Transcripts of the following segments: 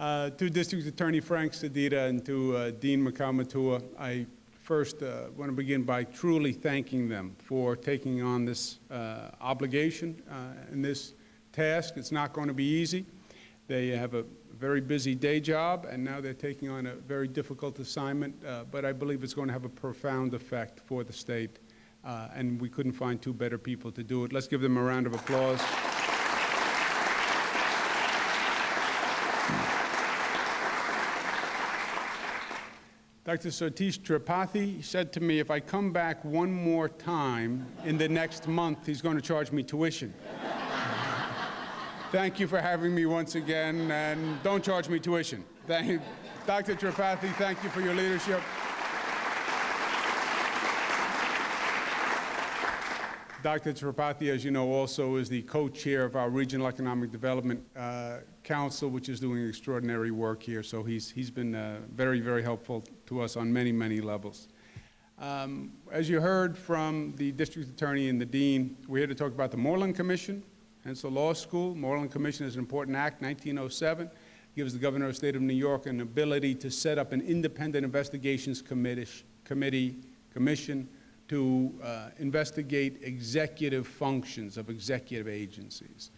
To District Attorney Frank Sedita and to Dean Makamatua, I first want to begin by truly thanking them for taking on this obligation and this task. It's not going to be easy. They have a very busy day job, and now they're taking on a very difficult assignment, but I believe it's going to have a profound effect for the state, and we couldn't find two better people to do it. Let's give them a round of applause. Dr. Satish Tripathi said to me, if I come back one more time in the next month, he's going to charge me tuition. Thank you for having me once again, and don't charge me tuition. Dr. Tripathi, thank you for your leadership. Dr. Tripathi, as you know, also is the co-chair of our Regional Economic Development Council, which is doing extraordinary work here. So he's been very, very helpful to us on many, many levels. As you heard from the district attorney and the dean, we're here to talk about the Moreland Commission, hence the law school. Moreland Commission is an important act, 1907. Gives the governor of the state of New York an ability to set up an independent investigations commission to investigate executive functions of executive agencies.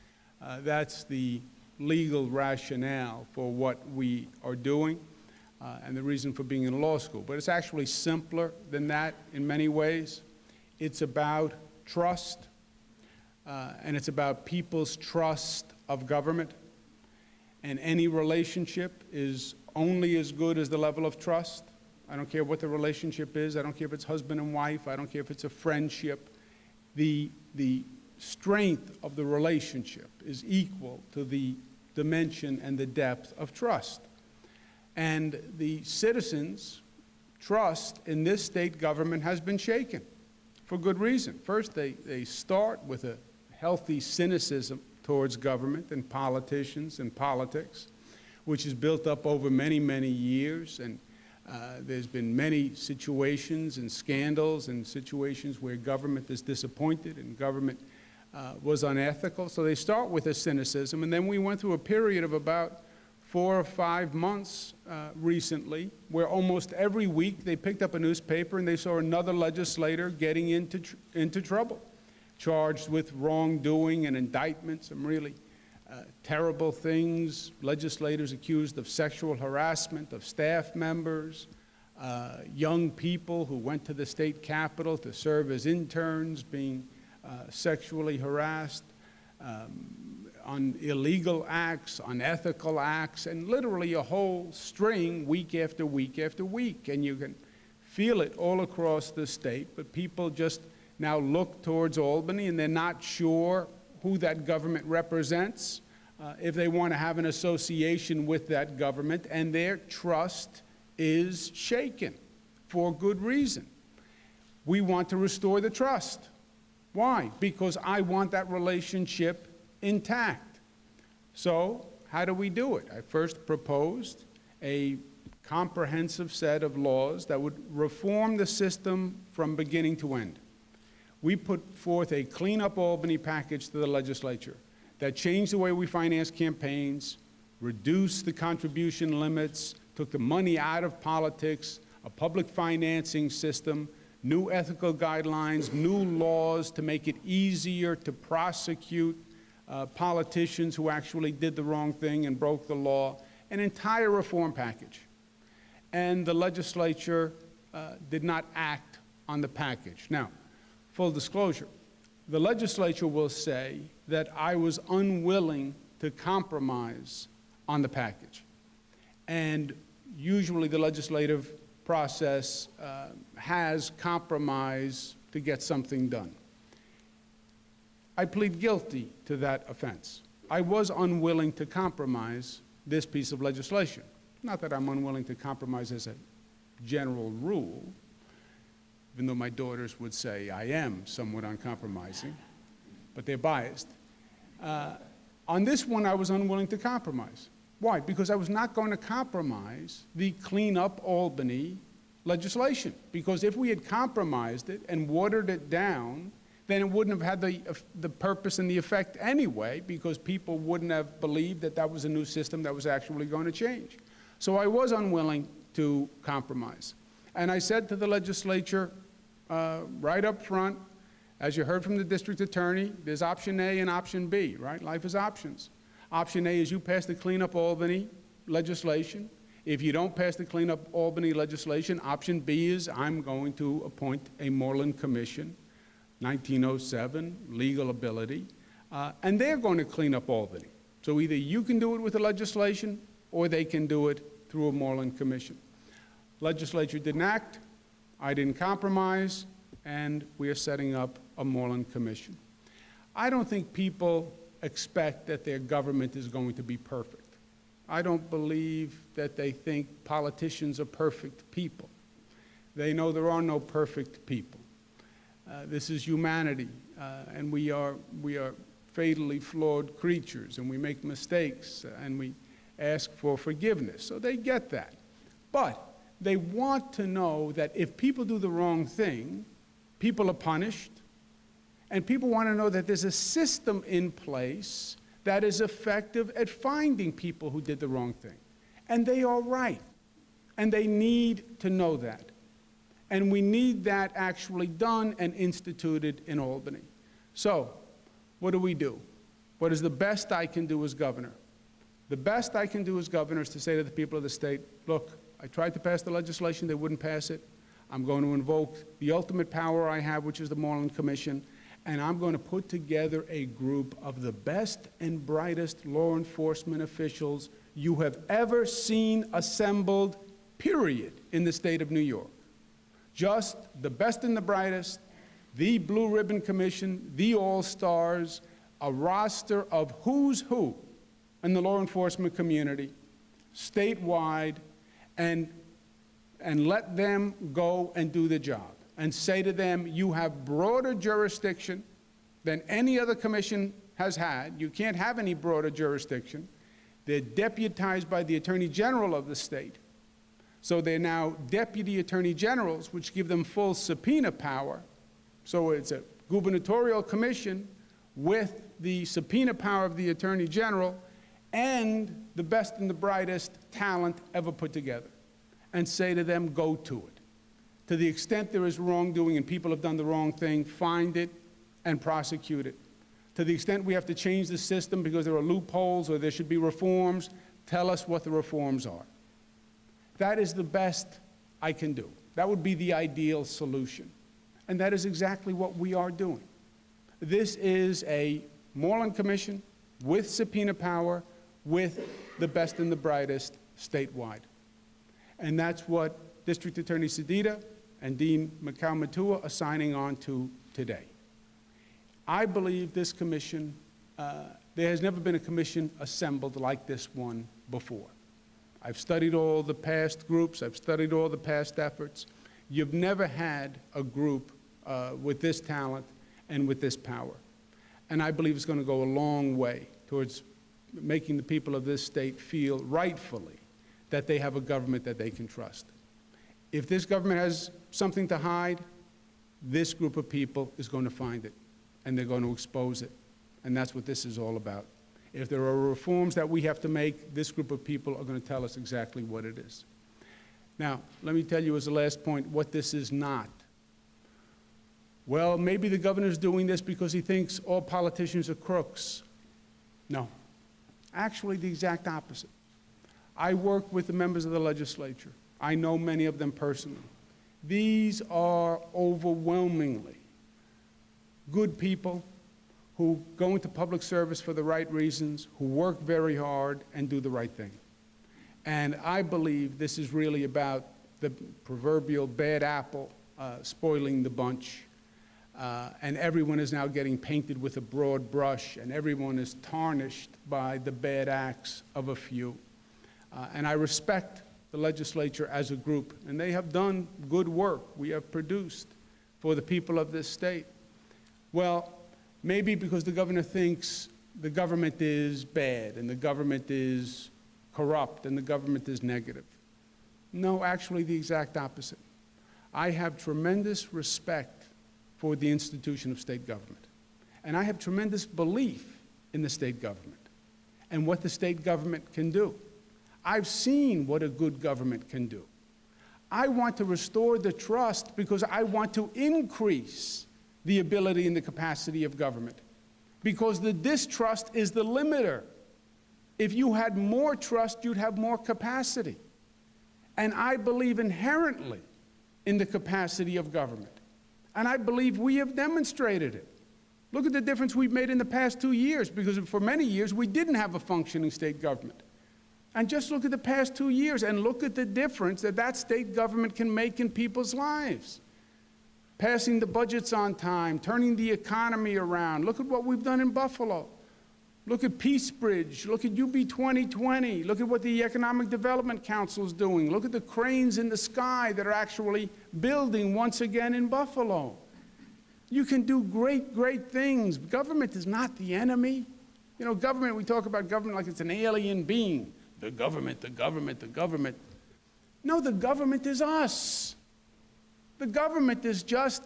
That's the legal rationale for what we are doing and the reason for being in law school. But it's actually simpler than that in many ways. It's about trust, and it's about people's trust of government. And any relationship is only as good as the level of trust. I don't care what the relationship is. I don't care if it's husband and wife. I don't care if it's a friendship. The strength of the relationship is equal to the dimension and the depth of trust. And the citizens' trust in this state government has been shaken for good reason. First, they start with a healthy cynicism towards government and politicians and politics, which is built up over many, many years. And there's been many situations and scandals and situations where government is disappointed and government was unethical. So they start with a cynicism, and then we went through a period of about 4 or 5 months recently where almost every week they picked up a newspaper and they saw another legislator getting into trouble, charged with wrongdoing and indictments, some really terrible things, legislators accused of sexual harassment of staff members, young people who went to the state capitol to serve as interns being sexually harassed, on illegal acts, unethical acts, and literally a whole string week after week after week. And you can feel it all across the state, but people just now look towards Albany and they're not sure who that government represents, if they want to have an association with that government, and their trust is shaken for good reason. We want to restore the trust. Why? Because I want that relationship intact. So how do we do it? I first proposed a comprehensive set of laws that would reform the system from beginning to end. We put forth a Clean Up Albany package to the legislature that changed the way we finance campaigns, reduced the contribution limits, took the money out of politics, a public financing system, new ethical guidelines, new laws to make it easier to prosecute politicians who actually did the wrong thing and broke the law, an entire reform package. And the legislature did not act on the package. Now, full disclosure, the legislature will say that I was unwilling to compromise on the package. And usually the legislative process has compromise to get something done. I plead guilty to that offense. I was unwilling to compromise this piece of legislation. Not that I'm unwilling to compromise as a general rule, even though my daughters would say I am somewhat uncompromising, but they're biased. On this one, I was unwilling to compromise. Why? Because I was not going to compromise the Clean Up Albany legislation. Because if we had compromised it and watered it down, then it wouldn't have had the purpose and the effect anyway, because people wouldn't have believed that that was a new system that was actually going to change. So I was unwilling to compromise. And I said to the legislature right up front, as you heard from the district attorney, there's option A and option B, right? Life is options. Option A is you pass the Clean Up Albany legislation. If you don't pass the Clean Up Albany legislation, option B is I'm going to appoint a Moreland Commission, 1907, legal ability, and they're going to clean up Albany. So either you can do it with the legislation or they can do it through a Moreland Commission. Legislature didn't act, I didn't compromise, and we are setting up a Moreland Commission. I don't think people expect that their government is going to be perfect. I don't believe that they think politicians are perfect people. They know there are no perfect people. This is humanity, and we are fatally flawed creatures, and we make mistakes, and we ask for forgiveness. So they get that. But they want to know that if people do the wrong thing, people are punished, and people want to know that there's a system in place that is effective at finding people who did the wrong thing. And they are right, and they need to know that. And we need that actually done and instituted in Albany. So, what do? What is the best I can do as governor? The best I can do as governor is to say to the people of the state, look, I tried to pass the legislation, they wouldn't pass it. I'm going to invoke the ultimate power I have, which is the Moreland Commission, and I'm going to put together a group of the best and brightest law enforcement officials you have ever seen assembled, period, in the state of New York. Just the best and the brightest, the Blue Ribbon Commission, the all-stars, a roster of who's who in the law enforcement community, statewide, and let them go and do the job. And say to them, you have broader jurisdiction than any other commission has had. You can't have any broader jurisdiction. They're deputized by the Attorney General of the state. So they're now deputy attorney generals, which give them full subpoena power. So it's a gubernatorial commission with the subpoena power of the attorney general and the best and the brightest talent ever put together. And say to them, go to it. To the extent there is wrongdoing and people have done the wrong thing, find it and prosecute it. To the extent we have to change the system because there are loopholes or there should be reforms, tell us what the reforms are. That is the best I can do. That would be the ideal solution. And that is exactly what we are doing. This is a Moreland Commission with subpoena power, with the best and the brightest statewide. And that's what District Attorney Sedita and Dean McCall-Matua are signing on to today. I believe this commission, there has never been a commission assembled like this one before. I've studied all the past groups, I've studied all the past efforts. You've never had a group with this talent and with this power. And I believe it's going to go a long way towards making the people of this state feel rightfully that they have a government that they can trust. If this government has something to hide, this group of people is going to find it, and they're going to expose it. And that's what this is all about. If there are reforms that we have to make, this group of people are going to tell us exactly what it is. Now, let me tell you as a last point what this is not. Well, maybe the governor's doing this because he thinks all politicians are crooks. No. Actually, the exact opposite. I work with the members of the legislature. I know many of them personally. These are overwhelmingly good people who go into public service for the right reasons, who work very hard and do the right thing. And I believe this is really about the proverbial bad apple spoiling the bunch. And everyone is now getting painted with a broad brush, and everyone is tarnished by the bad acts of a few. And I respect the legislature as a group, and they have done good work. We have produced for the people of this state. Well, maybe because the governor thinks the government is bad, and the government is corrupt, and the government is negative. No, actually the exact opposite. I have tremendous respect for the institution of state government. And I have tremendous belief in the state government and what the state government can do. I've seen what a good government can do. I want to restore the trust because I want to increase the ability and the capacity of government, because the distrust is the limiter. If you had more trust, you'd have more capacity. And I believe inherently in the capacity of government. And I believe we have demonstrated it. Look at the difference we've made in the past 2 years, because for many years we didn't have a functioning state government. And just look at the past 2 years and look at the difference that that state government can make in people's lives. Passing the budgets on time, turning the economy around. Look at what we've done in Buffalo. Look at Peace Bridge. Look at UB 2020. Look at what the Economic Development Council is doing. Look at the cranes in the sky that are actually building once again in Buffalo. You can do great, great things. Government is not the enemy. You know, government, we talk about government like it's an alien being. The government, the government, the government. No, the government is us. The government is just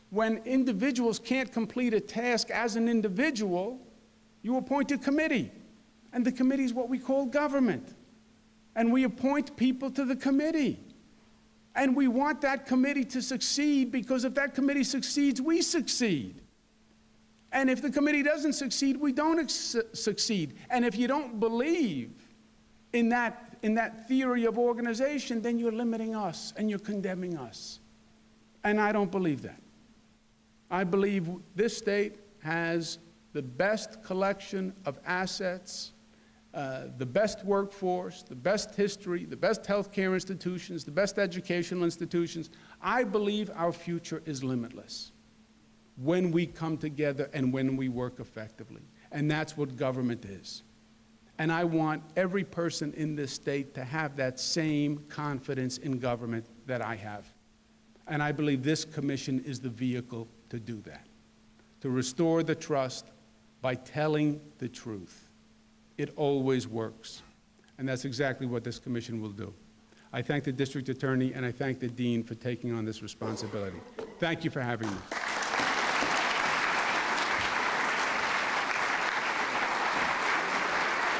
when individuals can't complete a task as an individual, you appoint a committee. And the committee is what we call government. And we appoint people to the committee. And we want that committee to succeed, because if that committee succeeds, we succeed. And if the committee doesn't succeed, we don't succeed. And if you don't believe in that theory of organization, then you're limiting us and you're condemning us. And I don't believe that. I believe this state has the best collection of assets, the best workforce, the best history, the best healthcare institutions, the best educational institutions. I believe our future is limitless when we come together and when we work effectively. And that's what government is. And I want every person in this state to have that same confidence in government that I have. And I believe this commission is the vehicle to do that, to restore the trust by telling the truth. It always works. And that's exactly what this commission will do. I thank the district attorney and I thank the dean for taking on this responsibility. Thank you for having me.